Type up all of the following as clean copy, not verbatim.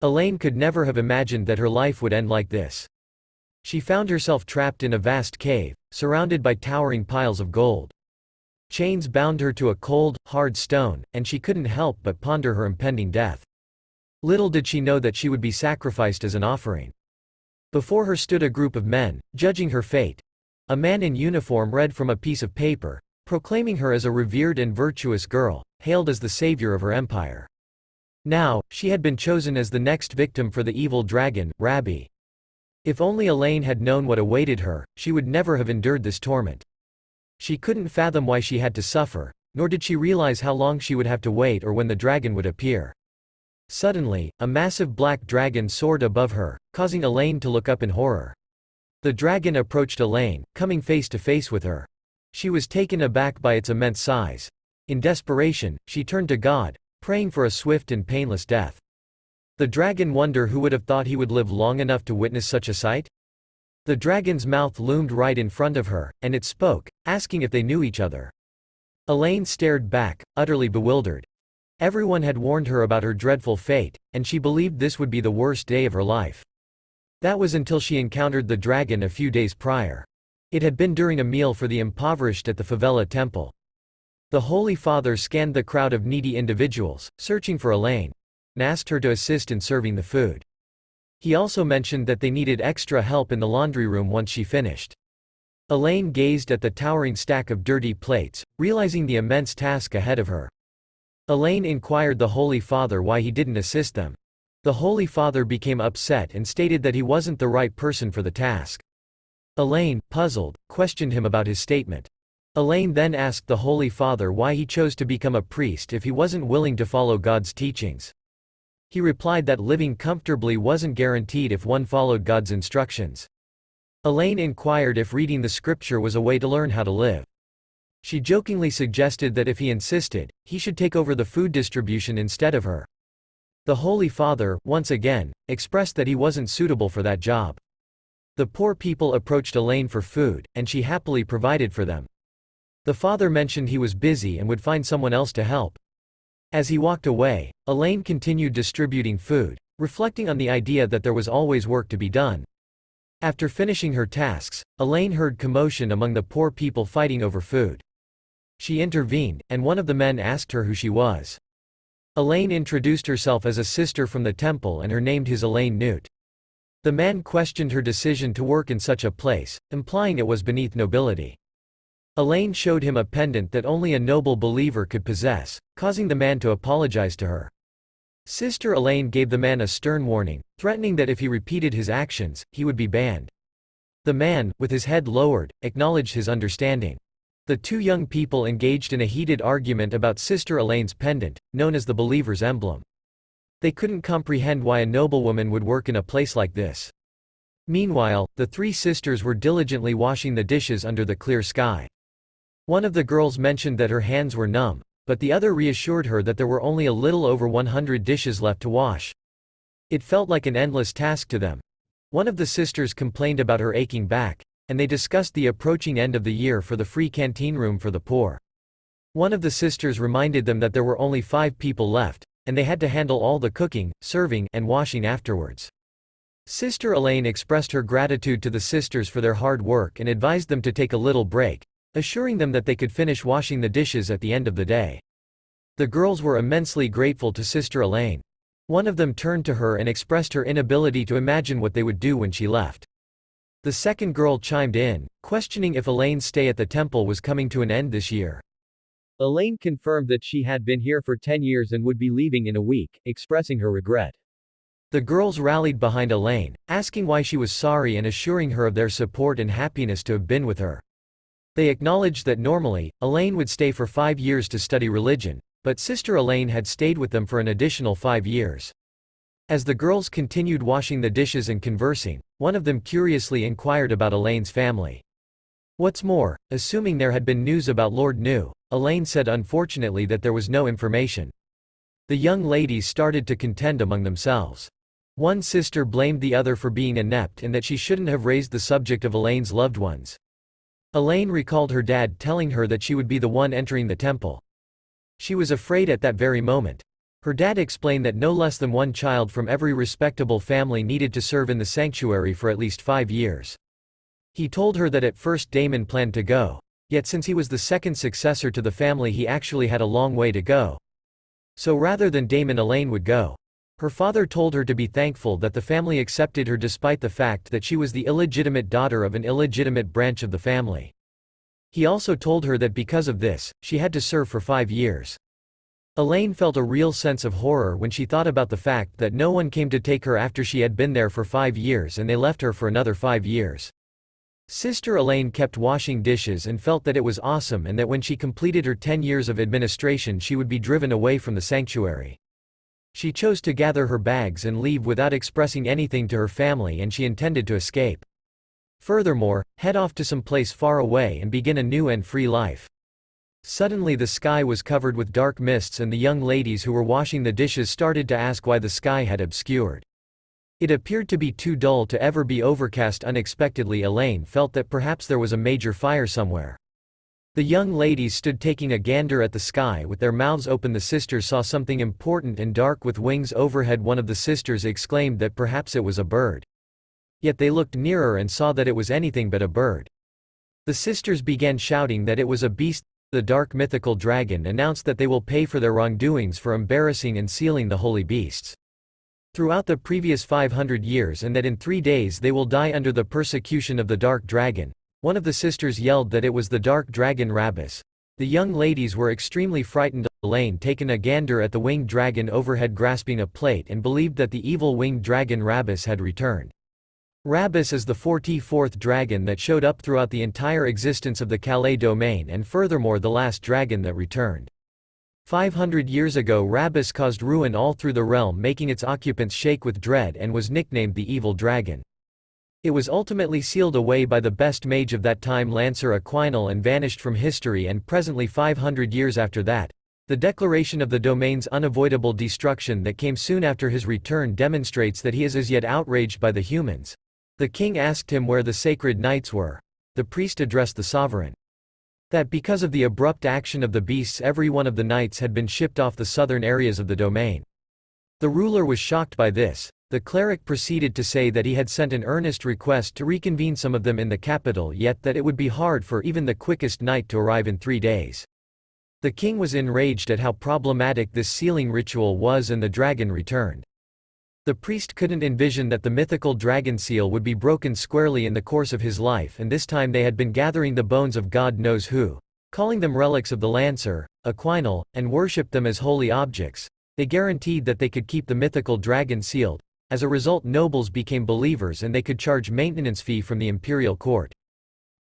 Elaine could never have imagined that her life would end like this. She found herself trapped in a vast cave, surrounded by towering piles of gold. Chains bound her to a cold, hard stone, and she couldn't help but ponder her impending death. Little did she know that she would be sacrificed as an offering. Before her stood a group of men, judging her fate. A man in uniform read from a piece of paper, proclaiming her as a revered and virtuous girl, hailed as the savior of her empire. Now, she had been chosen as the next victim for the evil dragon, Rabbi. If only Elaine had known what awaited her, she would never have endured this torment. She couldn't fathom why she had to suffer, nor did she realize how long she would have to wait or when the dragon would appear. Suddenly, a massive black dragon soared above her, causing Elaine to look up in horror. The dragon approached Elaine, coming face to face with her. She was taken aback by its immense size. In desperation, she turned to God, praying for a swift and painless death. The dragon wondered who would have thought he would live long enough to witness such a sight? The dragon's mouth loomed right in front of her, and it spoke, asking if they knew each other. Elaine stared back, utterly bewildered. Everyone had warned her about her dreadful fate, and she believed this would be the worst day of her life. That was until she encountered the dragon a few days prior. It had been during a meal for the impoverished at the favela temple. The Holy Father scanned the crowd of needy individuals, searching for Elaine, and asked her to assist in serving the food. He also mentioned that they needed extra help in the laundry room once she finished. Elaine gazed at the towering stack of dirty plates, realizing the immense task ahead of her. Elaine inquired the Holy Father why he didn't assist them. The Holy Father became upset and stated that he wasn't the right person for the task. Elaine, puzzled, questioned him about his statement. Elaine then asked the Holy Father why he chose to become a priest if he wasn't willing to follow God's teachings. He replied that living comfortably wasn't guaranteed if one followed God's instructions. Elaine inquired if reading the scripture was a way to learn how to live. She jokingly suggested that if he insisted, he should take over the food distribution instead of her. The Holy Father, once again, expressed that he wasn't suitable for that job. The poor people approached Elaine for food, and she happily provided for them. The father mentioned he was busy and would find someone else to help. As he walked away, Elaine continued distributing food, reflecting on the idea that there was always work to be done. After finishing her tasks, Elaine heard commotion among the poor people fighting over food. She intervened, and one of the men asked her who she was. Elaine introduced herself as a sister from the temple and her name is Elaine Newt. The man questioned her decision to work in such a place, implying it was beneath nobility. Elaine showed him a pendant that only a noble believer could possess, causing the man to apologize to her. Sister Elaine gave the man a stern warning, threatening that if he repeated his actions, he would be banned. The man, with his head lowered, acknowledged his understanding. The two young people engaged in a heated argument about Sister Elaine's pendant, known as the believer's emblem. They couldn't comprehend why a noblewoman would work in a place like this. Meanwhile, the three sisters were diligently washing the dishes under the clear sky. One of the girls mentioned that her hands were numb, but the other reassured her that there were only a little over 100 dishes left to wash. It felt like an endless task to them. One of the sisters complained about her aching back, and they discussed the approaching end of the year for the free canteen room for the poor. One of the sisters reminded them that there were only 5 people left, and they had to handle all the cooking, serving, and washing afterwards. Sister Elaine expressed her gratitude to the sisters for their hard work and advised them to take a little break, assuring them that they could finish washing the dishes at the end of the day. The girls were immensely grateful to Sister Elaine. One of them turned to her and expressed her inability to imagine what they would do when she left. The second girl chimed in, questioning if Elaine's stay at the temple was coming to an end this year. Elaine confirmed that she had been here for 10 years and would be leaving in a week, expressing her regret. The girls rallied behind Elaine, asking why she was sorry and assuring her of their support and happiness to have been with her. They acknowledged that normally, Elaine would stay for 5 years to study religion, but Sister Elaine had stayed with them for an additional 5 years. As the girls continued washing the dishes and conversing, one of them curiously inquired about Elaine's family. What's more, assuming there had been news about Lord New, Elaine said unfortunately that there was no information. The young ladies started to contend among themselves. One sister blamed the other for being inept and that she shouldn't have raised the subject of Elaine's loved ones. Elaine recalled her dad telling her that she would be the one entering the temple. She was afraid at that very moment. Her dad explained that no less than one child from every respectable family needed to serve in the sanctuary for at least 5 years. He told her that at first Damon planned to go, yet since he was the second successor to the family he actually had a long way to go. So rather than Damon, Elaine would go. Her father told her to be thankful that the family accepted her despite the fact that she was the illegitimate daughter of an illegitimate branch of the family. He also told her that because of this, she had to serve for 5 years. Elaine felt a real sense of horror when she thought about the fact that no one came to take her after she had been there for 5 years and they left her for another 5 years. Sister Elaine kept washing dishes and felt that it was awesome and that when she completed her 10 years of administration she would be driven away from the sanctuary. She chose to gather her bags and leave without expressing anything to her family, and she intended to escape. Furthermore, head off to some place far away and begin a new and free life. Suddenly the sky was covered with dark mists and the young ladies who were washing the dishes started to ask why the sky had obscured. It appeared to be too dull to ever be overcast. Unexpectedly Elaine felt that perhaps there was a major fire somewhere. The young ladies stood taking a gander at the sky with their mouths open. The sisters saw something important and dark with wings overhead. One of the sisters exclaimed that perhaps it was a bird. Yet they looked nearer and saw that it was anything but a bird. The sisters began shouting that it was a beast. The dark mythical dragon announced that they will pay for their wrongdoings for embarrassing and sealing the holy beasts throughout the previous 500 years, and that in 3 days they will die under the persecution of the dark dragon. One of the sisters yelled that it was the dark dragon Rabus. The young ladies were extremely frightened. Elaine taken a gander at the winged dragon overhead grasping a plate and believed that the evil winged dragon Rabus had returned. Rabus is the 44th dragon that showed up throughout the entire existence of the Calais domain, and furthermore the last dragon that returned. 500 years ago Rabus caused ruin all through the realm, making its occupants shake with dread, and was nicknamed the Evil Dragon. It was ultimately sealed away by the best mage of that time, Lancer Aquinal, and vanished from history, and presently 500 years after that, the declaration of the domain's unavoidable destruction that came soon after his return demonstrates that he is as yet outraged by the humans. The king asked him where the sacred knights were. The priest addressed the sovereign that because of the abrupt action of the beasts every one of the knights had been shipped off the southern areas of the domain. The ruler was shocked by this. The cleric proceeded to say that he had sent an earnest request to reconvene some of them in the capital, yet that it would be hard for even the quickest knight to arrive in 3 days. The king was enraged at how problematic this sealing ritual was, and the dragon returned. The priest couldn't envision that the mythical dragon seal would be broken squarely in the course of his life, and this time they had been gathering the bones of God knows who, calling them relics of the Lancer, Aquinal, and worshipped them as holy objects. They guaranteed that they could keep the mythical dragon sealed. As a result, nobles became believers and they could charge maintenance fee from the imperial court.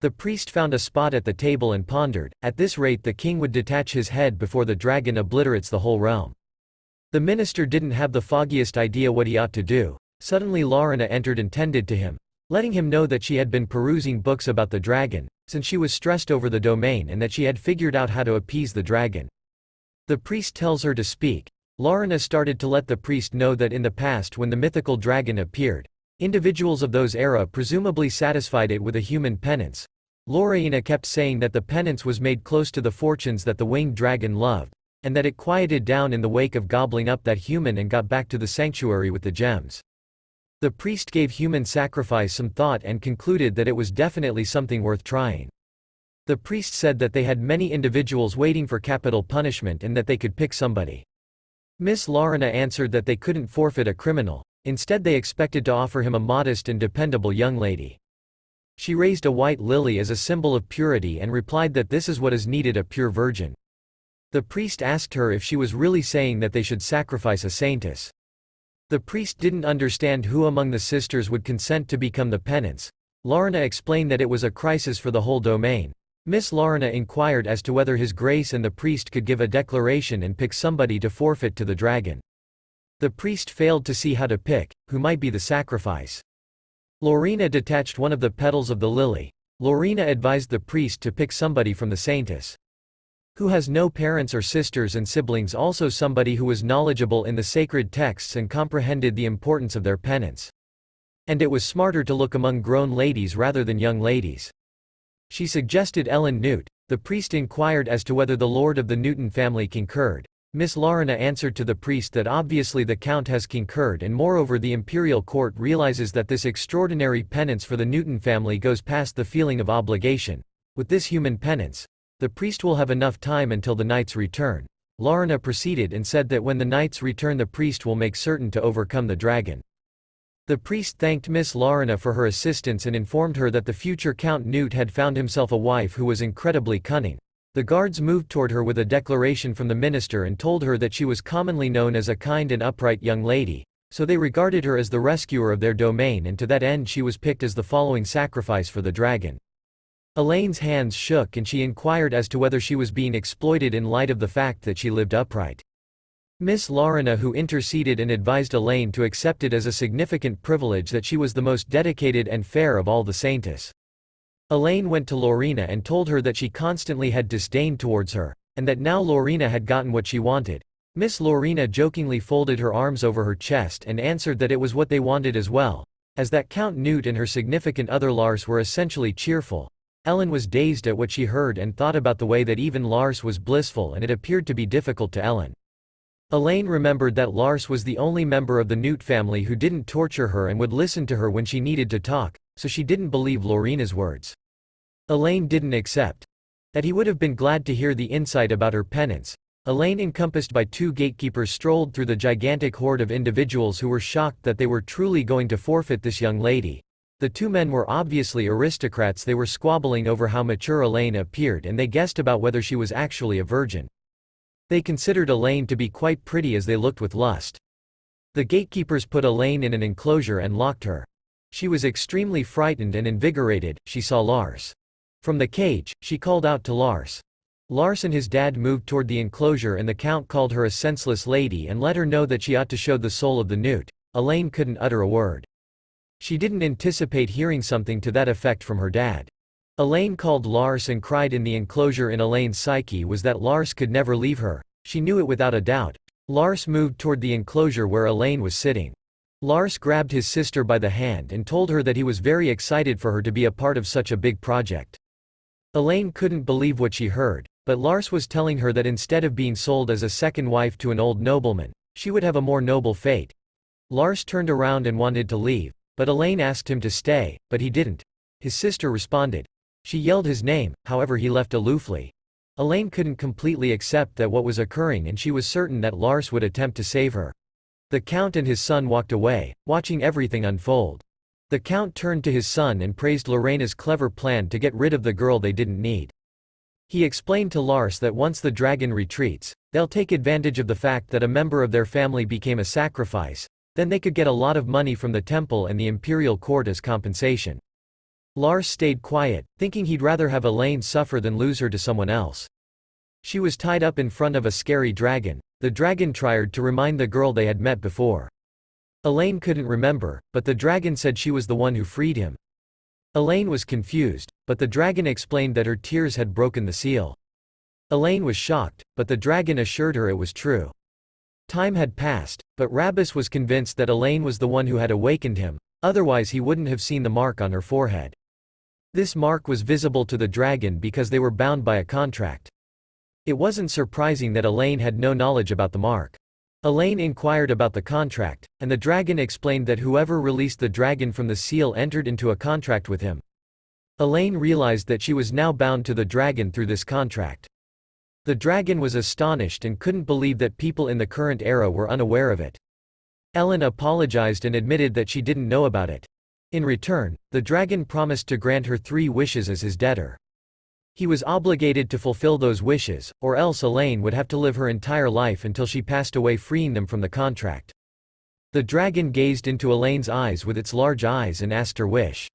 The priest found a spot at the table and pondered, at this rate the king would detach his head before the dragon obliterates the whole realm. The minister didn't have the foggiest idea what he ought to do. Suddenly Laurina entered and tended to him, letting him know that she had been perusing books about the dragon, since she was stressed over the domain, and that she had figured out how to appease the dragon. The priest tells her to speak. Laurina started to let the priest know that in the past when the mythical dragon appeared, individuals of those era presumably satisfied it with a human penance. Laurina kept saying that the penance was made close to the fortunes that the winged dragon loved, and that it quieted down in the wake of gobbling up that human and got back to the sanctuary with the gems. The priest gave human sacrifice some thought and concluded that it was definitely something worth trying. The priest said that they had many individuals waiting for capital punishment and that they could pick somebody. Miss Laurina answered that they couldn't forfeit a criminal. Instead they expected to offer him a modest and dependable young lady. She raised a white lily as a symbol of purity and replied that this is what is needed, a pure virgin. The priest asked her if she was really saying that they should sacrifice a saintess. The priest didn't understand who among the sisters would consent to become the penance. Laurina explained that it was a crisis for the whole domain. Miss Laurina inquired as to whether His Grace and the priest could give a declaration and pick somebody to forfeit to the dragon. The priest failed to see how to pick who might be the sacrifice. Laurina detached one of the petals of the lily. Laurina advised the priest to pick somebody from the saintess who has no parents or sisters and siblings, also somebody who was knowledgeable in the sacred texts and comprehended the importance of their penance. And it was smarter to look among grown ladies rather than young ladies. She suggested Ellen Newt. The priest inquired as to whether the lord of the Newton family concurred. Miss Laurina answered to the priest that obviously the count has concurred, and moreover the imperial court realizes that this extraordinary penance for the Newton family goes past the feeling of obligation. With this human penance, the priest will have enough time until the knights return. Laurina proceeded and said that when the knights return the priest will make certain to overcome the dragon. The priest thanked Miss Laurina for her assistance and informed her that the future Count Newt had found himself a wife who was incredibly cunning. The guards moved toward her with a declaration from the minister and told her that she was commonly known as a kind and upright young lady, so they regarded her as the rescuer of their domain, and to that end she was picked as the following sacrifice for the dragon. Elaine's hands shook and she inquired as to whether she was being exploited in light of the fact that she lived upright. Miss Laurina, who interceded and advised Elaine to accept it as a significant privilege that she was the most dedicated and fair of all the saints. Elaine went to Laurina and told her that she constantly had disdain towards her, and that now Laurina had gotten what she wanted. Miss Laurina jokingly folded her arms over her chest and answered that it was what they wanted as well, as that Count Newt and her significant other Lars were essentially cheerful. Ellen was dazed at what she heard and thought about the way that even Lars was blissful, and it appeared to be difficult to Ellen. Elaine remembered that Lars was the only member of the Newt family who didn't torture her and would listen to her when she needed to talk, so she didn't believe Laurina's words. Elaine didn't accept that he would have been glad to hear the insight about her penance. Elaine, encompassed by two gatekeepers, strolled through the gigantic horde of individuals who were shocked that they were truly going to forfeit this young lady. The two men were obviously aristocrats. They were squabbling over how mature Elaine appeared, and they guessed about whether she was actually a virgin. They considered Elaine to be quite pretty as they looked with lust. The gatekeepers put Elaine in an enclosure and locked her. She was extremely frightened and invigorated. She saw Lars. From the cage, she called out to Lars. Lars and his dad moved toward the enclosure, and the count called her a senseless lady and let her know that she ought to show the soul of the Newt. Elaine couldn't utter a word. She didn't anticipate hearing something to that effect from her dad. Elaine called Lars and cried. In the enclosure in Elaine's psyche was that Lars could never leave her. She knew it without a doubt. Lars moved toward the enclosure where Elaine was sitting. Lars grabbed his sister by the hand and told her that he was very excited for her to be a part of such a big project. Elaine couldn't believe what she heard, but Lars was telling her that instead of being sold as a second wife to an old nobleman, she would have a more noble fate. Lars turned around and wanted to leave, but Elaine asked him to stay, but he didn't. His sister responded. She yelled his name, however he left aloofly. Elaine couldn't completely accept that what was occurring, and she was certain that Lars would attempt to save her. The count and his son walked away, watching everything unfold. The count turned to his son and praised Lorena's clever plan to get rid of the girl they didn't need. He explained to Lars that once the dragon retreats, they'll take advantage of the fact that a member of their family became a sacrifice, then they could get a lot of money from the temple and the imperial court as compensation. Lars stayed quiet, thinking he'd rather have Elaine suffer than lose her to someone else. She was tied up in front of a scary dragon. The dragon tried to remind the girl they had met before. Elaine couldn't remember, but the dragon said she was the one who freed him. Elaine was confused, but the dragon explained that her tears had broken the seal. Elaine was shocked, but the dragon assured her it was true. Time had passed, but Rabus was convinced that Elaine was the one who had awakened him, otherwise he wouldn't have seen the mark on her forehead. This mark was visible to the dragon because they were bound by a contract. It wasn't surprising that Elaine had no knowledge about the mark. Elaine inquired about the contract, and the dragon explained that whoever released the dragon from the seal entered into a contract with him. Elaine realized that she was now bound to the dragon through this contract. The dragon was astonished and couldn't believe that people in the current era were unaware of it. Ellen apologized and admitted that she didn't know about it. In return, the dragon promised to grant her 3 wishes as his debtor. He was obligated to fulfill those wishes, or else Elaine would have to live her entire life until she passed away, freeing them from the contract. The dragon gazed into Elaine's eyes with its large eyes and asked her wish.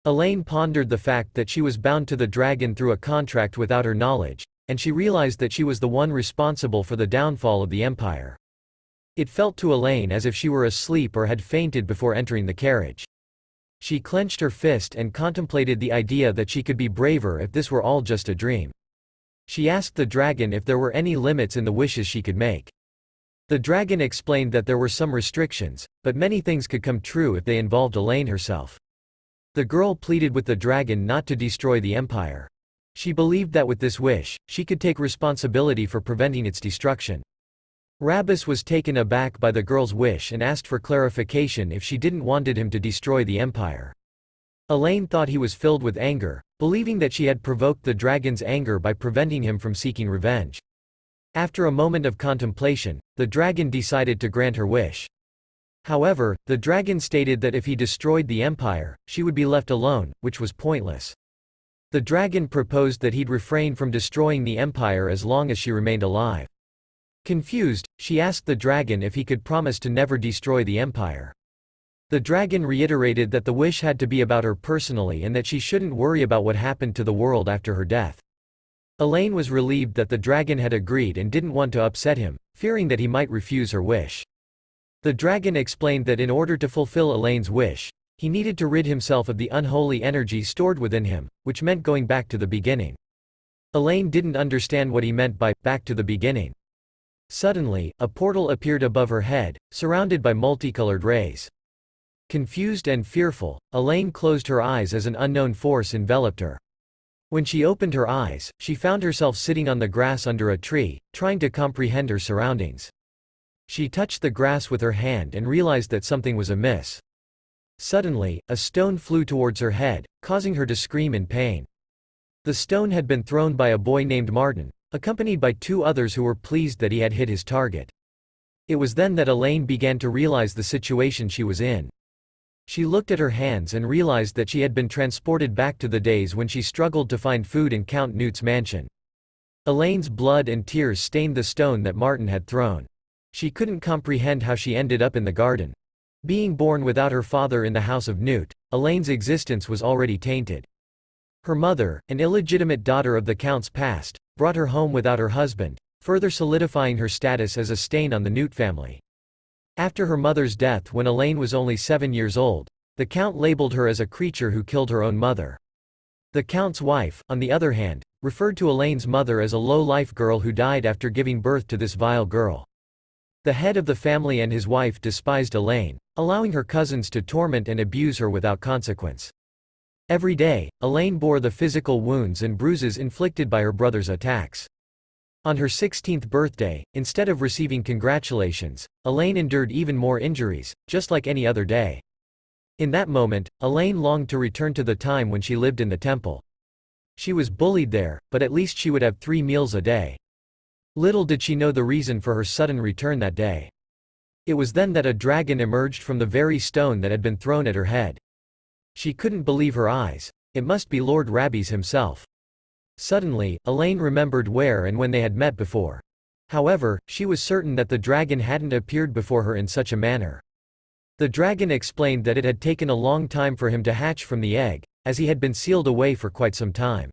Elaine pondered the fact that she was bound to the dragon through a contract without her knowledge, and she realized that she was the one responsible for the downfall of the empire. It felt to Elaine as if she were asleep or had fainted before entering the carriage. She clenched her fist and contemplated the idea that she could be braver if this were all just a dream. She asked the dragon if there were any limits in the wishes she could make. The dragon explained that there were some restrictions, but many things could come true if they involved Elaine herself. The girl pleaded with the dragon not to destroy the empire. She believed that with this wish, she could take responsibility for preventing its destruction. Rabbus was taken aback by the girl's wish and asked for clarification if she didn't wanted him to destroy the empire. Elaine thought he was filled with anger, believing that she had provoked the dragon's anger by preventing him from seeking revenge. After a moment of contemplation, the dragon decided to grant her wish. However, the dragon stated that if he destroyed the empire, she would be left alone, which was pointless. The dragon proposed that he'd refrain from destroying the empire as long as she remained alive. Confused, she asked the dragon if he could promise to never destroy the empire. The dragon reiterated that the wish had to be about her personally and that she shouldn't worry about what happened to the world after her death. Elaine was relieved that the dragon had agreed and didn't want to upset him, fearing that he might refuse her wish. The dragon explained that in order to fulfill Elaine's wish, he needed to rid himself of the unholy energy stored within him, which meant going back to the beginning. Elaine didn't understand what he meant by back to the beginning. Suddenly, a portal appeared above her head, surrounded by multicolored rays. Confused and fearful, Elaine closed her eyes as an unknown force enveloped her. When she opened her eyes, she found herself sitting on the grass under a tree, trying to comprehend her surroundings. She touched the grass with her hand and realized that something was amiss. Suddenly, a stone flew towards her head, causing her to scream in pain. The stone had been thrown by a boy named Martin, accompanied by two others who were pleased that he had hit his target. It was then that Elaine began to realize the situation she was in. She looked at her hands and realized that she had been transported back to the days when she struggled to find food in Count Newt's mansion. Elaine's blood and tears stained the stone that Martin had thrown. She couldn't comprehend how she ended up in the garden. Being born without her father in the house of Newt, Elaine's existence was already tainted. Her mother, an illegitimate daughter of the Count's past, brought her home without her husband, further solidifying her status as a stain on the Newt family. After her mother's death when Elaine was only 7 years old, the Count labeled her as a creature who killed her own mother. The Count's wife, on the other hand, referred to Elaine's mother as a low-life girl who died after giving birth to this vile girl. The head of the family and his wife despised Elaine, allowing her cousins to torment and abuse her without consequence. Every day, Elaine bore the physical wounds and bruises inflicted by her brother's attacks. On her 16th birthday, instead of receiving congratulations, Elaine endured even more injuries, just like any other day. In that moment, Elaine longed to return to the time when she lived in the temple. She was bullied there, but at least she would have 3 meals a day. Little did she know the reason for her sudden return that day. It was then that a dragon emerged from the very stone that had been thrown at her head. She couldn't believe her eyes. It must be Lord Rabbis himself. Suddenly, Elaine remembered where and when they had met before. However, she was certain that the dragon hadn't appeared before her in such a manner. The dragon explained that it had taken a long time for him to hatch from the egg, as he had been sealed away for quite some time.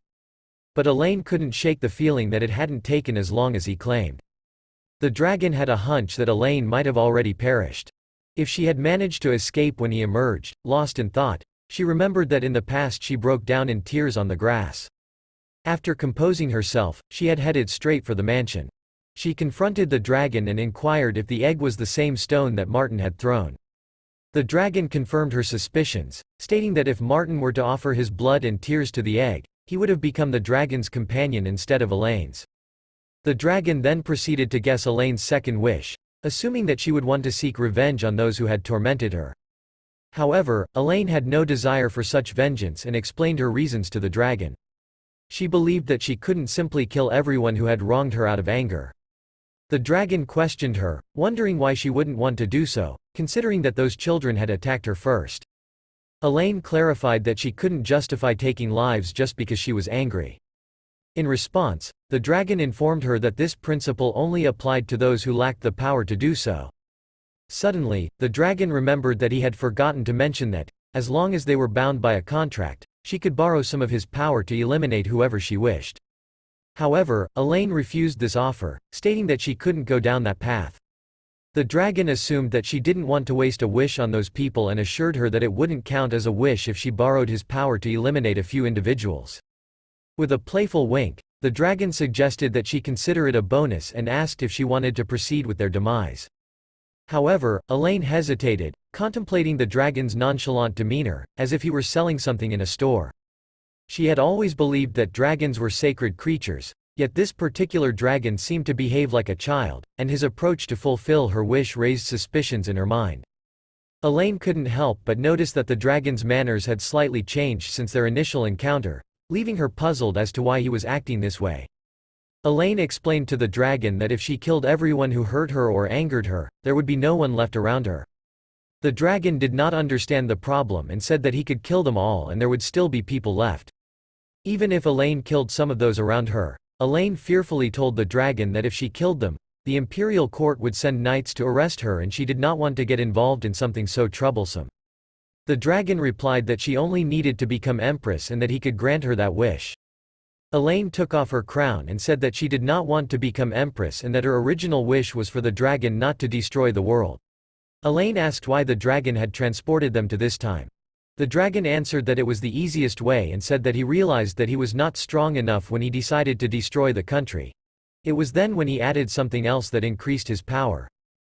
But Elaine couldn't shake the feeling that it hadn't taken as long as he claimed. The dragon had a hunch that Elaine might have already perished. If she had managed to escape when he emerged, lost in thought, she remembered that in the past she broke down in tears on the grass. After composing herself, she had headed straight for the mansion. She confronted the dragon and inquired if the egg was the same stone that Martin had thrown. The dragon confirmed her suspicions, stating that if Martin were to offer his blood and tears to the egg, he would have become the dragon's companion instead of Elaine's. The dragon then proceeded to guess Elaine's second wish, assuming that she would want to seek revenge on those who had tormented her. However, Elaine had no desire for such vengeance and explained her reasons to the dragon. She believed that she couldn't simply kill everyone who had wronged her out of anger. The dragon questioned her, wondering why she wouldn't want to do so, considering that those children had attacked her first. Elaine clarified that she couldn't justify taking lives just because she was angry. In response, the dragon informed her that this principle only applied to those who lacked the power to do so. Suddenly, the dragon remembered that he had forgotten to mention that, as long as they were bound by a contract, she could borrow some of his power to eliminate whoever she wished. However, Elaine refused this offer, stating that she couldn't go down that path. The dragon assumed that she didn't want to waste a wish on those people and assured her that it wouldn't count as a wish if she borrowed his power to eliminate a few individuals. With a playful wink, the dragon suggested that she consider it a bonus and asked if she wanted to proceed with their demise. However, Elaine hesitated, contemplating the dragon's nonchalant demeanor, as if he were selling something in a store. She had always believed that dragons were sacred creatures, Yet this particular dragon seemed to behave like a child, and his approach to fulfill her wish raised suspicions in her mind. Elaine couldn't help but notice that the dragon's manners had slightly changed since their initial encounter, leaving her puzzled as to why he was acting this way. Elaine explained to the dragon that if she killed everyone who hurt her or angered her, there would be no one left around her. The dragon did not understand the problem and said that he could kill them all and there would still be people left. Even if Elaine killed some of those around her, Elaine fearfully told the dragon that if she killed them, the imperial court would send knights to arrest her and she did not want to get involved in something so troublesome. The dragon replied that she only needed to become empress and that he could grant her that wish. Elaine took off her crown and said that she did not want to become empress and that her original wish was for the dragon not to destroy the world. Elaine asked why the dragon had transported them to this time. The dragon answered that it was the easiest way and said that he realized that he was not strong enough when he decided to destroy the country. It was then when he added something else that increased his power.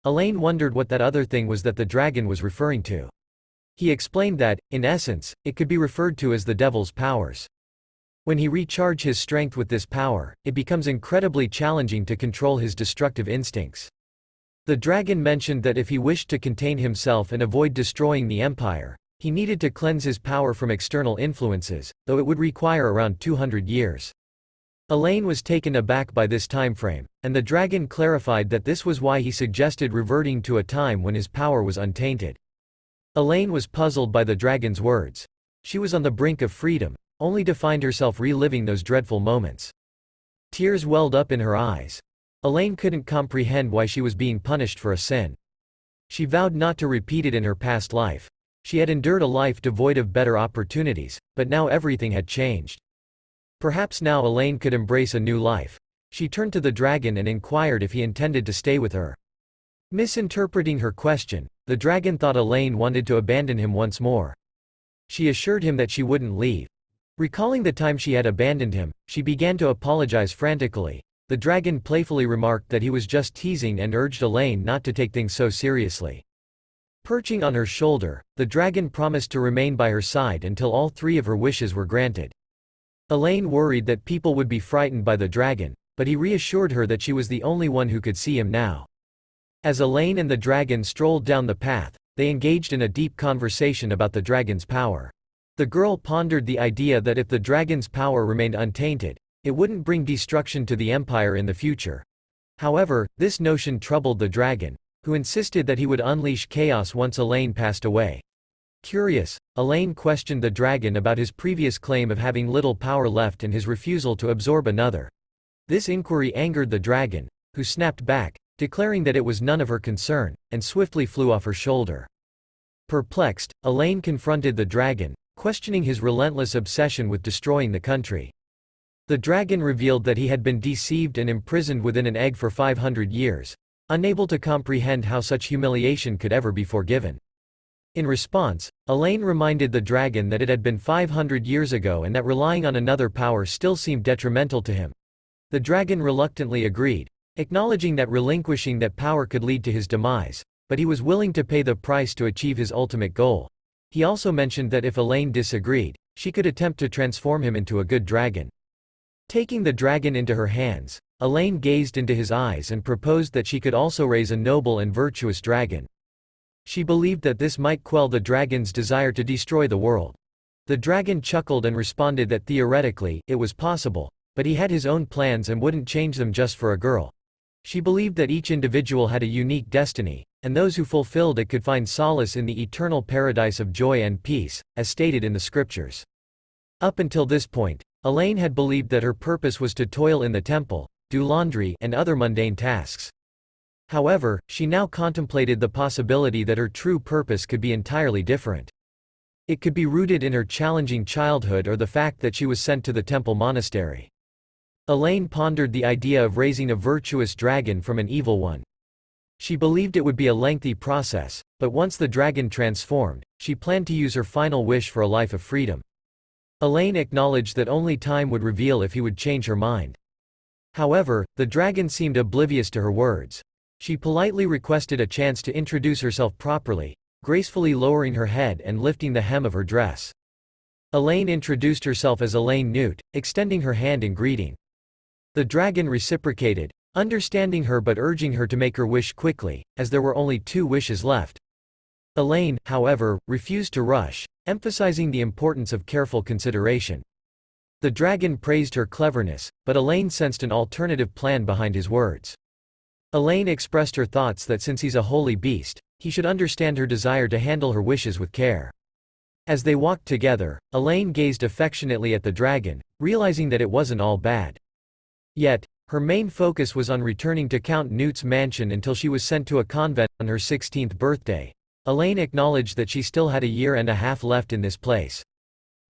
Elaine wondered what that other thing was that the dragon was referring to. He explained that, in essence, it could be referred to as the devil's powers. When he recharges his strength with this power, it becomes incredibly challenging to control his destructive instincts. The dragon mentioned that if he wished to contain himself and avoid destroying the empire, he needed to cleanse his power from external influences, though it would require around 200 years. Elaine was taken aback by this timeframe, and the dragon clarified that this was why he suggested reverting to a time when his power was untainted. Elaine was puzzled by the dragon's words. She was on the brink of freedom, only to find herself reliving those dreadful moments. Tears welled up in her eyes. Elaine couldn't comprehend why she was being punished for a sin. She vowed not to repeat it in her past life. She had endured a life devoid of better opportunities, but now everything had changed. Perhaps now Elaine could embrace a new life. She turned to the dragon and inquired if he intended to stay with her. Misinterpreting her question, the dragon thought Elaine wanted to abandon him once more. She assured him that she wouldn't leave. Recalling the time she had abandoned him, she began to apologize frantically. The dragon playfully remarked that he was just teasing and urged Elaine not to take things so seriously. Perching on her shoulder, the dragon promised to remain by her side until all three of her wishes were granted. Elaine worried that people would be frightened by the dragon, but he reassured her that she was the only one who could see him now. As Elaine and the dragon strolled down the path, they engaged in a deep conversation about the dragon's power. The girl pondered the idea that if the dragon's power remained untainted, it wouldn't bring destruction to the empire in the future. However, this notion troubled the dragon, who insisted that he would unleash chaos once Elaine passed away. Curious, Elaine questioned the dragon about his previous claim of having little power left and his refusal to absorb another. This inquiry angered the dragon, who snapped back, declaring that it was none of her concern, and swiftly flew off her shoulder. Perplexed, Elaine confronted the dragon, questioning his relentless obsession with destroying the country. The dragon revealed that he had been deceived and imprisoned within an egg for 500 years, unable to comprehend how such humiliation could ever be forgiven. In response, Elaine reminded the dragon that it had been 500 years ago and that relying on another power still seemed detrimental to him. The dragon reluctantly agreed, acknowledging that relinquishing that power could lead to his demise, but he was willing to pay the price to achieve his ultimate goal. He also mentioned that if Elaine disagreed, she could attempt to transform him into a good dragon. Taking the dragon into her hands, Elaine gazed into his eyes and proposed that she could also raise a noble and virtuous dragon. She believed that this might quell the dragon's desire to destroy the world. The dragon chuckled and responded that theoretically, it was possible, but he had his own plans and wouldn't change them just for a girl. She believed that each individual had a unique destiny, and those who fulfilled it could find solace in the eternal paradise of joy and peace, as stated in the scriptures. Up until this point, Elaine had believed that her purpose was to toil in the temple, do laundry, and other mundane tasks. However, she now contemplated the possibility that her true purpose could be entirely different. It could be rooted in her challenging childhood or the fact that she was sent to the temple monastery. Elaine pondered the idea of raising a virtuous dragon from an evil one. She believed it would be a lengthy process, but once the dragon transformed, she planned to use her final wish for a life of freedom. Elaine acknowledged that only time would reveal if he would change her mind. However, the dragon seemed oblivious to her words. She politely requested a chance to introduce herself properly, gracefully lowering her head and lifting the hem of her dress. Elaine introduced herself as Elaine Newt, extending her hand in greeting. The dragon reciprocated, understanding her but urging her to make her wish quickly, as there were only 2 wishes left. Elaine, however, refused to rush, emphasizing the importance of careful consideration. The dragon praised her cleverness, but Elaine sensed an alternative plan behind his words. Elaine expressed her thoughts that since he's a holy beast, he should understand her desire to handle her wishes with care. As they walked together, Elaine gazed affectionately at the dragon, realizing that it wasn't all bad. Yet, her main focus was on returning to Count Newt's mansion until she was sent to a convent on her 16th birthday. Elaine acknowledged that she still had a year and a half left in this place.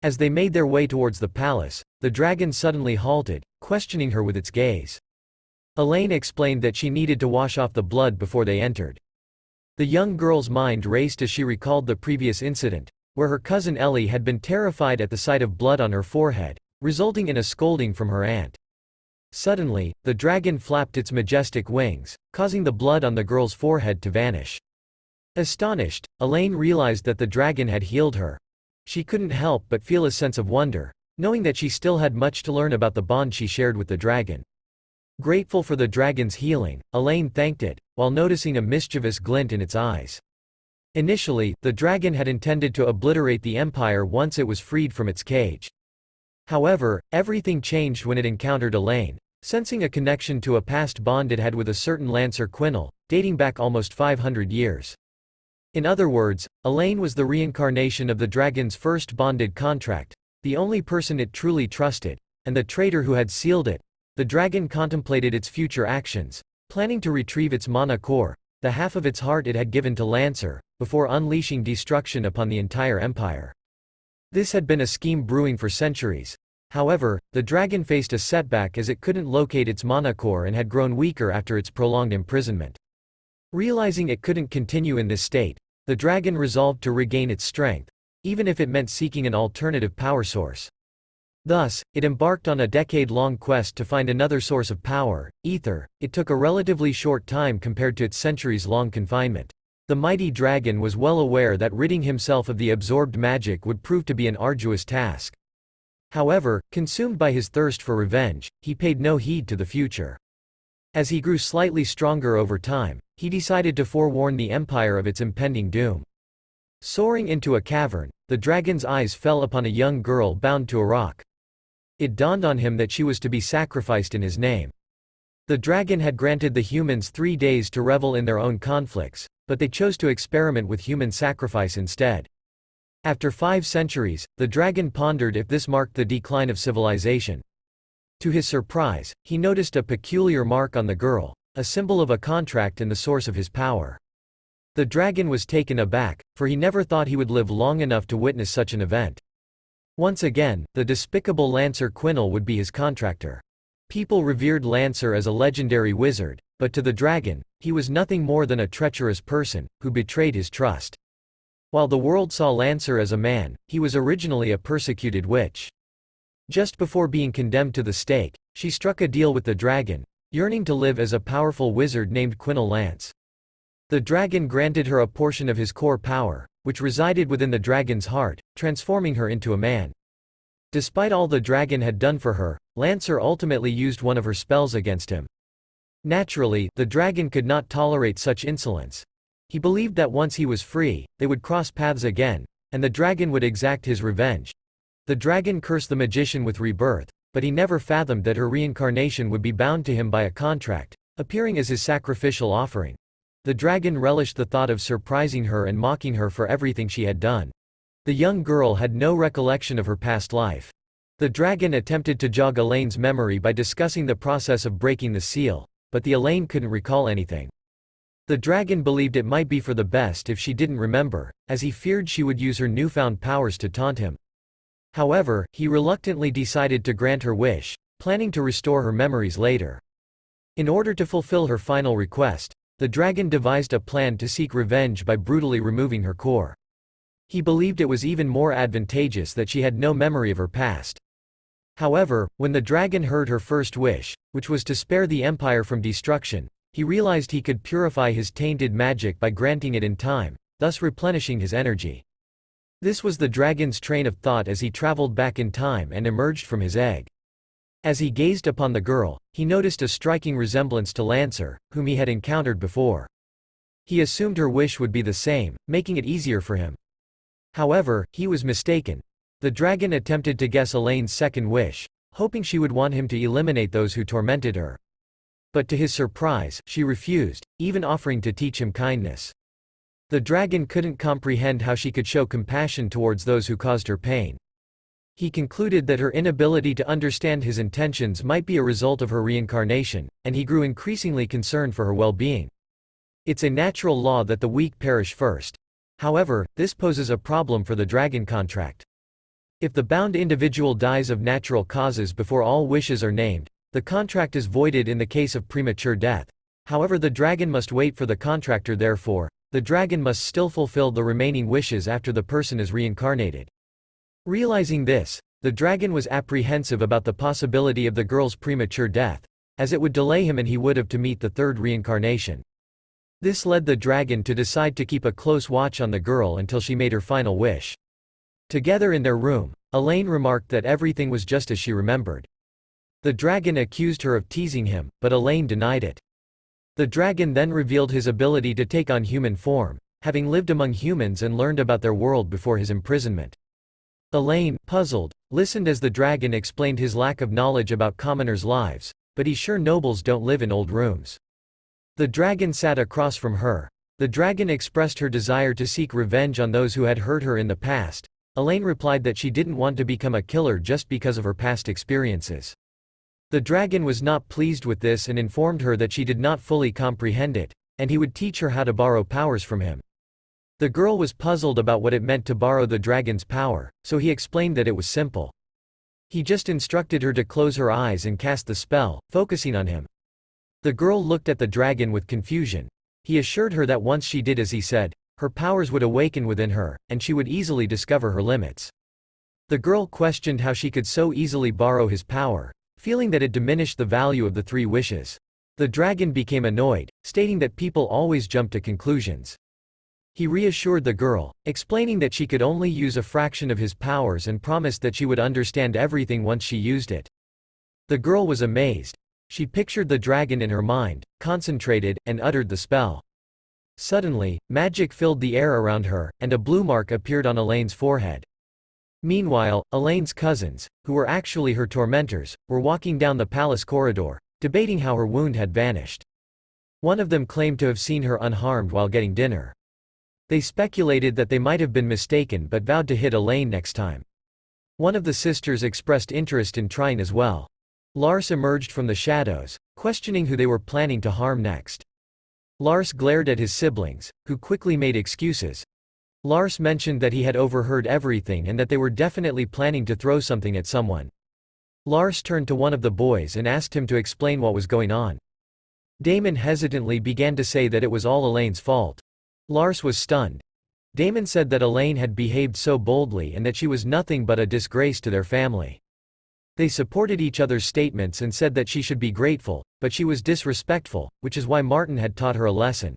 As they made their way towards the palace, the dragon suddenly halted, questioning her with its gaze. Elaine explained that she needed to wash off the blood before they entered. The young girl's mind raced as she recalled the previous incident, where her cousin Ellie had been terrified at the sight of blood on her forehead, resulting in a scolding from her aunt. Suddenly, the dragon flapped its majestic wings, causing the blood on the girl's forehead to vanish. Astonished, Elaine realized that the dragon had healed her. She couldn't help but feel a sense of wonder, knowing that she still had much to learn about the bond she shared with the dragon. Grateful for the dragon's healing, Elaine thanked it, while noticing a mischievous glint in its eyes. Initially, the dragon had intended to obliterate the empire once it was freed from its cage. However, everything changed when it encountered Elaine, sensing a connection to a past bond it had with a certain Lancer Quinel, dating back almost 500 years. In other words, Elaine was the reincarnation of the dragon's first bonded contract, the only person it truly trusted, and the traitor who had sealed it. The dragon contemplated its future actions, planning to retrieve its mana core, the half of its heart it had given to Lancer, before unleashing destruction upon the entire empire. This had been a scheme brewing for centuries. However, the dragon faced a setback as it couldn't locate its mana core and had grown weaker after its prolonged imprisonment. Realizing it couldn't continue in this state, the dragon resolved to regain its strength, even if it meant seeking an alternative power source. Thus, it embarked on a decade-long quest to find another source of power, ether. It took a relatively short time compared to its centuries-long confinement. The mighty dragon was well aware that ridding himself of the absorbed magic would prove to be an arduous task. However, consumed by his thirst for revenge, he paid no heed to the future. As he grew slightly stronger over time, he decided to forewarn the empire of its impending doom. Soaring into a cavern, the dragon's eyes fell upon a young girl bound to a rock. It dawned on him that she was to be sacrificed in his name. The dragon had granted the humans 3 days to revel in their own conflicts, but they chose to experiment with human sacrifice instead. After 5 centuries, the dragon pondered if this marked the decline of civilization. To his surprise, he noticed a peculiar mark on the girl, a symbol of a contract and the source of his power. The dragon was taken aback, for he never thought he would live long enough to witness such an event. Once again, the despicable Lancer Quinel would be his contractor. People revered Lancer as a legendary wizard, but to the dragon, he was nothing more than a treacherous person, who betrayed his trust. While the world saw Lancer as a man, he was originally a persecuted witch. Just before being condemned to the stake, she struck a deal with the dragon, yearning to live as a powerful wizard named Quinel Lance. The dragon granted her a portion of his core power, which resided within the dragon's heart, transforming her into a man. Despite all the dragon had done for her, Lancer ultimately used one of her spells against him. Naturally, the dragon could not tolerate such insolence. He believed that once he was free, they would cross paths again, and the dragon would exact his revenge. The dragon cursed the magician with rebirth, but he never fathomed that her reincarnation would be bound to him by a contract, appearing as his sacrificial offering. The dragon relished the thought of surprising her and mocking her for everything she had done. The young girl had no recollection of her past life. The dragon attempted to jog Elaine's memory by discussing the process of breaking the seal, but the Elaine couldn't recall anything. The dragon believed it might be for the best if she didn't remember, as he feared she would use her newfound powers to taunt him. However, he reluctantly decided to grant her wish, planning to restore her memories later. In order to fulfill her final request, the dragon devised a plan to seek revenge by brutally removing her core. He believed it was even more advantageous that she had no memory of her past. However, when the dragon heard her first wish, which was to spare the empire from destruction, he realized he could purify his tainted magic by granting it in time, thus replenishing his energy. This was the dragon's train of thought as he traveled back in time and emerged from his egg. As he gazed upon the girl, he noticed a striking resemblance to Lancer, whom he had encountered before. He assumed her wish would be the same, making it easier for him. However, he was mistaken. The dragon attempted to guess Elaine's second wish, hoping she would want him to eliminate those who tormented her. But to his surprise, she refused, even offering to teach him kindness. The dragon couldn't comprehend how she could show compassion towards those who caused her pain. He concluded that her inability to understand his intentions might be a result of her reincarnation, and he grew increasingly concerned for her well-being. It's a natural law that the weak perish first. However, this poses a problem for the dragon contract. If the bound individual dies of natural causes before all wishes are named, the contract is voided in the case of premature death. However, the dragon must wait for the contractor. Therefore, the dragon must still fulfill the remaining wishes after the person is reincarnated. Realizing this, the dragon was apprehensive about the possibility of the girl's premature death, as it would delay him and he would have to meet the third reincarnation. This led the dragon to decide to keep a close watch on the girl until she made her final wish. Together in their room, Elaine remarked that everything was just as she remembered. The dragon accused her of teasing him, but Elaine denied it. The dragon then revealed his ability to take on human form, having lived among humans and learned about their world before his imprisonment. Elaine, puzzled, listened as the dragon explained his lack of knowledge about commoners' lives, but he's sure nobles don't live in old rooms. The dragon sat across from her. The dragon expressed her desire to seek revenge on those who had hurt her in the past. Elaine replied that she didn't want to become a killer just because of her past experiences. The dragon was not pleased with this and informed her that she did not fully comprehend it, and he would teach her how to borrow powers from him. The girl was puzzled about what it meant to borrow the dragon's power, so he explained that it was simple. He just instructed her to close her eyes and cast the spell, focusing on him. The girl looked at the dragon with confusion. He assured her that once she did as he said, her powers would awaken within her, and she would easily discover her limits. The girl questioned how she could so easily borrow his power, feeling that it diminished the value of the three wishes. The dragon became annoyed, stating that people always jump to conclusions. He reassured the girl, explaining that she could only use a fraction of his powers and promised that she would understand everything once she used it. The girl was amazed. She pictured the dragon in her mind, concentrated, and uttered the spell. Suddenly, magic filled the air around her, and a blue mark appeared on Elaine's forehead. Meanwhile, Elaine's cousins, who were actually her tormentors, were walking down the palace corridor, debating how her wound had vanished. One of them claimed to have seen her unharmed while getting dinner. They speculated that they might have been mistaken but vowed to hit Elaine next time. One of the sisters expressed interest in trying as well. Lars emerged from the shadows, questioning who they were planning to harm next. Lars glared at his siblings, who quickly made excuses. Lars mentioned that he had overheard everything and that they were definitely planning to throw something at someone. Lars turned to one of the boys and asked him to explain what was going on. Damon hesitantly began to say that it was all Elaine's fault. Lars was stunned. Damon said that Elaine had behaved so boldly and that she was nothing but a disgrace to their family. They supported each other's statements and said that she should be grateful, but she was disrespectful, which is why Martin had taught her a lesson.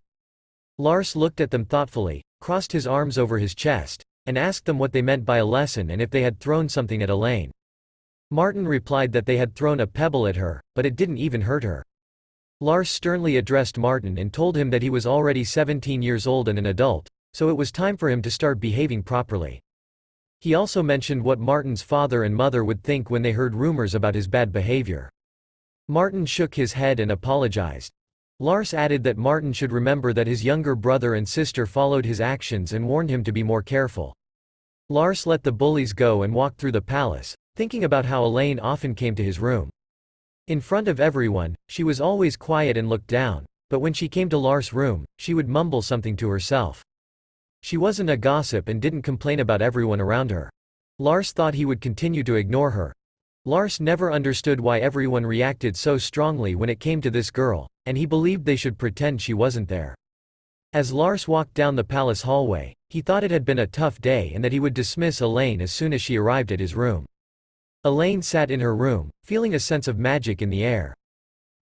Lars looked at them thoughtfully, crossed his arms over his chest, and asked them what they meant by a lesson and if they had thrown something at Elaine. Martin replied that they had thrown a pebble at her, but it didn't even hurt her. Lars sternly addressed Martin and told him that he was already 17 years old and an adult, so it was time for him to start behaving properly. He also mentioned what Martin's father and mother would think when they heard rumors about his bad behavior. Martin shook his head and apologized. Lars added that Martin should remember that his younger brother and sister followed his actions and warned him to be more careful. Lars let the bullies go and walked through the palace, thinking about how Elaine often came to his room. In front of everyone, she was always quiet and looked down, but when she came to Lars' room, she would mumble something to herself. She wasn't a gossip and didn't complain about everyone around her. Lars thought he would continue to ignore her. Lars never understood why everyone reacted so strongly when it came to this girl, and he believed they should pretend she wasn't there. As Lars walked down the palace hallway, he thought it had been a tough day and that he would dismiss Elaine as soon as she arrived at his room. Elaine sat in her room, feeling a sense of magic in the air.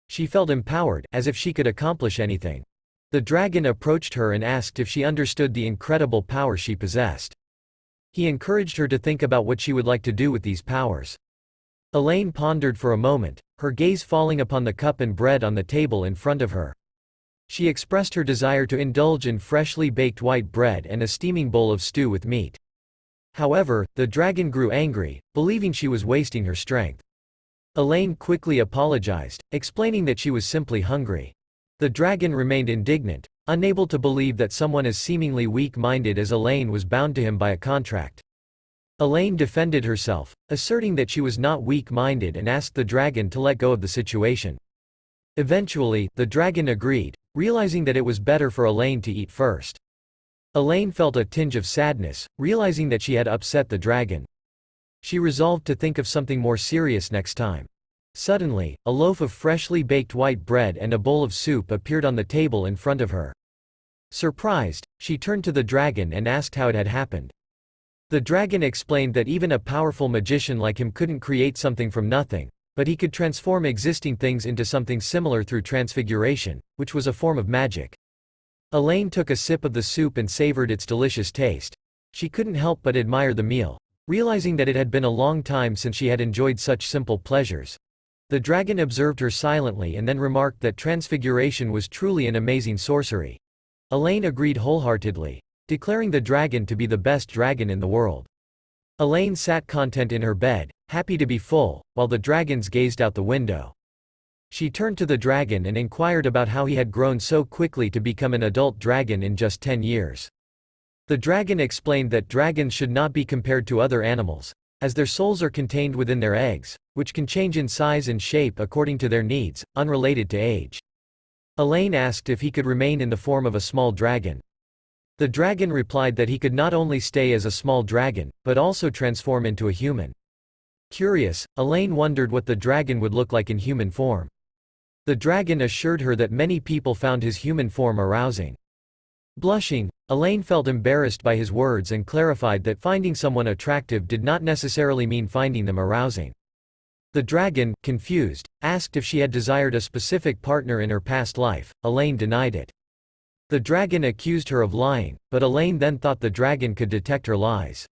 She felt empowered, as if she could accomplish anything. The dragon approached her and asked if she understood the incredible power she possessed. He encouraged her to think about what she would like to do with these powers. Elaine pondered for a moment, her gaze falling upon the cup and bread on the table in front of her. She expressed her desire to indulge in freshly baked white bread and a steaming bowl of stew with meat. However, the dragon grew angry, believing she was wasting her strength. Elaine quickly apologized, explaining that she was simply hungry. The dragon remained indignant, unable to believe that someone as seemingly weak-minded as Elaine was bound to him by a contract. Elaine defended herself, asserting that she was not weak-minded and asked the dragon to let go of the situation. Eventually, the dragon agreed, realizing that it was better for Elaine to eat first. Elaine felt a tinge of sadness, realizing that she had upset the dragon. She resolved to think of something more serious next time. Suddenly, a loaf of freshly baked white bread and a bowl of soup appeared on the table in front of her. Surprised, she turned to the dragon and asked how it had happened. The dragon explained that even a powerful magician like him couldn't create something from nothing, but he could transform existing things into something similar through transfiguration, which was a form of magic. Elaine took a sip of the soup and savored its delicious taste. She couldn't help but admire the meal, realizing that it had been a long time since she had enjoyed such simple pleasures. The dragon observed her silently and then remarked that transfiguration was truly an amazing sorcery. Elaine agreed wholeheartedly, declaring the dragon to be the best dragon in the world. Elaine sat content in her bed, happy to be full, while the dragons gazed out the window. She turned to the dragon and inquired about how he had grown so quickly to become an adult dragon in just 10 years. The dragon explained that dragons should not be compared to other animals, as their souls are contained within their eggs, which can change in size and shape according to their needs, unrelated to age. Elaine asked if he could remain in the form of a small dragon. The dragon replied that he could not only stay as a small dragon, but also transform into a human. Curious, Elaine wondered what the dragon would look like in human form. The dragon assured her that many people found his human form arousing. Blushing, Elaine felt embarrassed by his words and clarified that finding someone attractive did not necessarily mean finding them arousing. The dragon, confused, asked if she had desired a specific partner in her past life. Elaine denied it. The dragon accused her of lying, but Elaine then thought the dragon could detect her lies.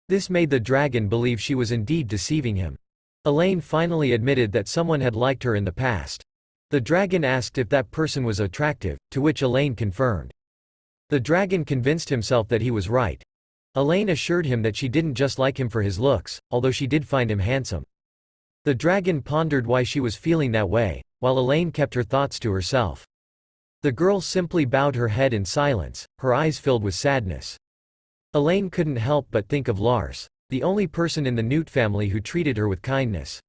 This made the dragon believe she was indeed deceiving him. Elaine finally admitted that someone had liked her in the past. The dragon asked if that person was attractive, to which Elaine confirmed. The dragon convinced himself that he was right. Elaine assured him that she didn't just like him for his looks, although she did find him handsome. The dragon pondered why she was feeling that way, while Elaine kept her thoughts to herself. The girl simply bowed her head in silence, her eyes filled with sadness. Elaine couldn't help but think of Lars, the only person in the Newt family who treated her with kindness.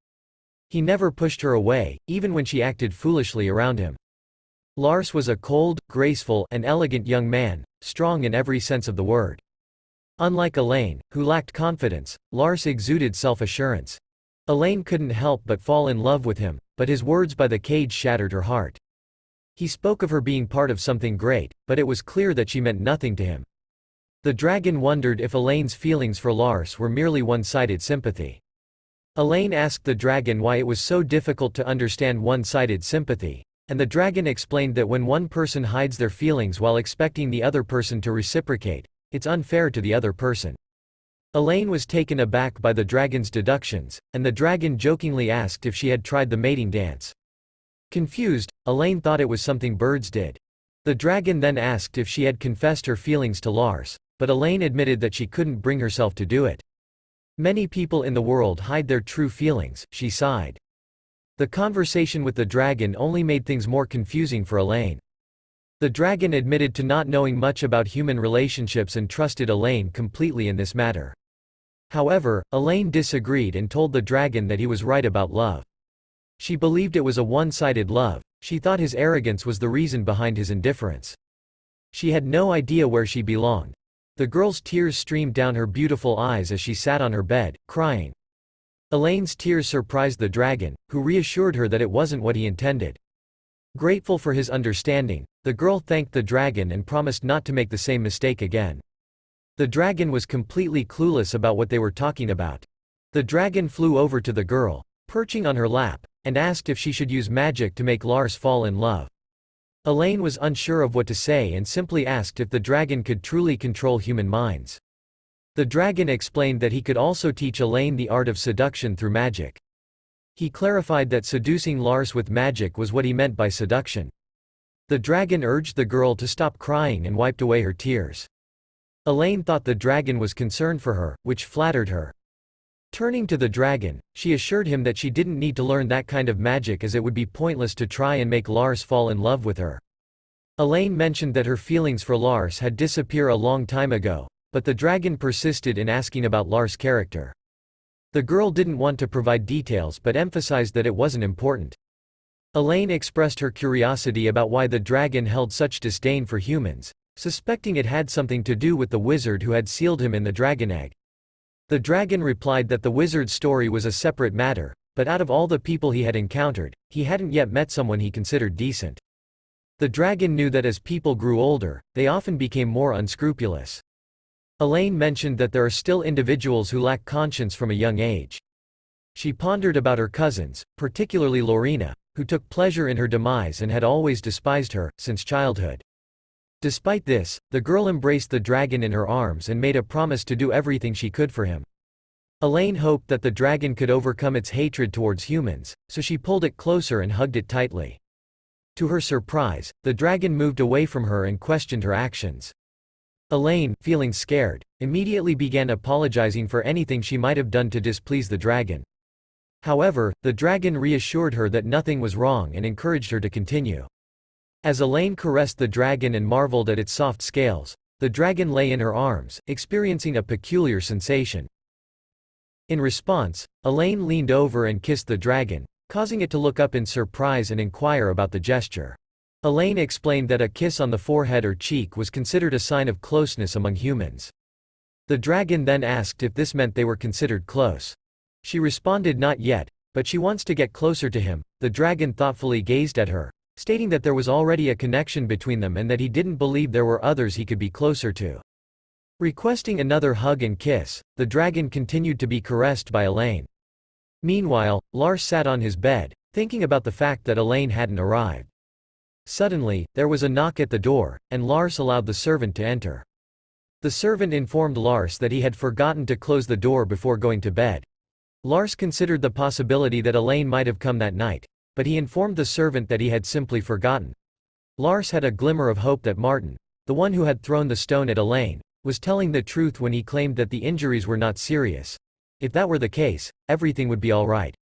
He never pushed her away, even when she acted foolishly around him. Lars was a cold, graceful, and elegant young man, strong in every sense of the word. Unlike Elaine, who lacked confidence, Lars exuded self-assurance. Elaine couldn't help but fall in love with him, but his words by the cage shattered her heart. He spoke of her being part of something great, but it was clear that she meant nothing to him. The dragon wondered if Elaine's feelings for Lars were merely one-sided sympathy. Elaine asked the dragon why it was so difficult to understand one-sided sympathy, and the dragon explained that when one person hides their feelings while expecting the other person to reciprocate, it's unfair to the other person. Elaine was taken aback by the dragon's deductions, and the dragon jokingly asked if she had tried the mating dance. Confused, Elaine thought it was something birds did. The dragon then asked if she had confessed her feelings to Lars, but Elaine admitted that she couldn't bring herself to do it. Many people in the world hide their true feelings, she sighed. The conversation with the dragon only made things more confusing for Elaine. The dragon admitted to not knowing much about human relationships and trusted Elaine completely in this matter. However, Elaine disagreed and told the dragon that he was right about love. She believed it was a one-sided love. She thought his arrogance was the reason behind his indifference. She had no idea where she belonged. The girl's tears streamed down her beautiful eyes as she sat on her bed, crying. Elaine's tears surprised the dragon, who reassured her that it wasn't what he intended. Grateful for his understanding, the girl thanked the dragon and promised not to make the same mistake again. The dragon was completely clueless about what they were talking about. The dragon flew over to the girl, perching on her lap, and asked if she should use magic to make Lars fall in love. Elaine was unsure of what to say and simply asked if the dragon could truly control human minds. The dragon explained that he could also teach Elaine the art of seduction through magic. He clarified that seducing Lars with magic was what he meant by seduction. The dragon urged the girl to stop crying and wiped away her tears. Elaine thought the dragon was concerned for her, which flattered her. Turning to the dragon, she assured him that she didn't need to learn that kind of magic as it would be pointless to try and make Lars fall in love with her. Elaine mentioned that her feelings for Lars had disappeared a long time ago, but the dragon persisted in asking about Lars' character. The girl didn't want to provide details but emphasized that it wasn't important. Elaine expressed her curiosity about why the dragon held such disdain for humans, suspecting it had something to do with the wizard who had sealed him in the dragon egg. The dragon replied that the wizard's story was a separate matter, but out of all the people he had encountered, he hadn't yet met someone he considered decent. The dragon knew that as people grew older, they often became more unscrupulous. Elaine mentioned that there are still individuals who lack conscience from a young age. She pondered about her cousins, particularly Lorena, who took pleasure in her demise and had always despised her, since childhood. Despite this, the girl embraced the dragon in her arms and made a promise to do everything she could for him. Elaine hoped that the dragon could overcome its hatred towards humans, so she pulled it closer and hugged it tightly. To her surprise, the dragon moved away from her and questioned her actions. Elaine, feeling scared, immediately began apologizing for anything she might have done to displease the dragon. However, the dragon reassured her that nothing was wrong and encouraged her to continue. As Elaine caressed the dragon and marveled at its soft scales, the dragon lay in her arms, experiencing a peculiar sensation. In response, Elaine leaned over and kissed the dragon, causing it to look up in surprise and inquire about the gesture. Elaine explained that a kiss on the forehead or cheek was considered a sign of closeness among humans. The dragon then asked if this meant they were considered close. She responded not yet, but she wants to get closer to him. The dragon thoughtfully gazed at her, stating that there was already a connection between them and that he didn't believe there were others he could be closer to. Requesting another hug and kiss, the dragon continued to be caressed by Elaine. Meanwhile, Lars sat on his bed, thinking about the fact that Elaine hadn't arrived. Suddenly, there was a knock at the door, and Lars allowed the servant to enter. The servant informed Lars that he had forgotten to close the door before going to bed. Lars considered the possibility that Elaine might have come that night, but he informed the servant that he had simply forgotten. Lars had a glimmer of hope that Martin, the one who had thrown the stone at Elaine, was telling the truth when he claimed that the injuries were not serious. If that were the case, everything would be all right.